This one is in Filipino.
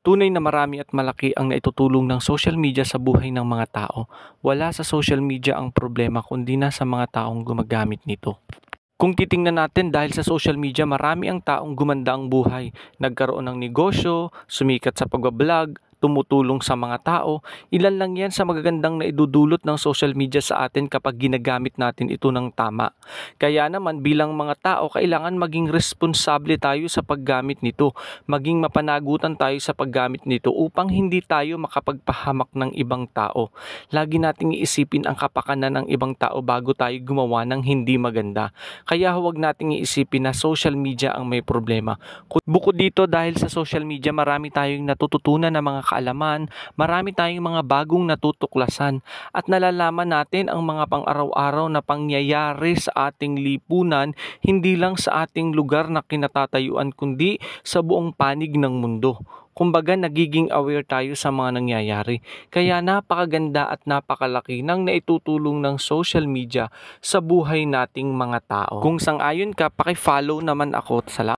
Tunay na marami at malaki ang naitutulong ng social media sa buhay ng mga tao. Wala sa social media ang problema kundi na sa mga taong gumagamit nito. Kung titingnan natin dahil sa social media, marami ang taong gumanda ang buhay. Nagkaroon ng negosyo, sumikat sa pagbablog, tumutulong sa mga tao. Ilan lang yan sa magagandang naidudulot ng social media sa atin kapag ginagamit natin ito ng tama. Kaya naman bilang mga tao, kailangan maging responsable tayo sa paggamit nito. Maging mapanagutan tayo sa paggamit nito upang hindi tayo makapagpahamak ng ibang tao. Lagi nating iisipin ang kapakanan ng ibang tao bago tayo gumawa ng hindi maganda. Kaya huwag nating iisipin na social media ang may problema. Bukod dito, dahil sa social media, marami tayong natututunan na mga kaalaman, marami tayong mga bagong natutuklasan at nalalaman natin ang mga pang-araw-araw na pangyayari sa ating lipunan, hindi lang sa ating lugar na kinatatayuan kundi sa buong panig ng mundo. Kumbaga, nagiging aware tayo sa mga nangyayari. Kaya napakaganda at napakalaki ng naitutulong ng social media sa buhay nating mga tao. Kung sang-ayon ka, paki-follow naman ako. Salamat.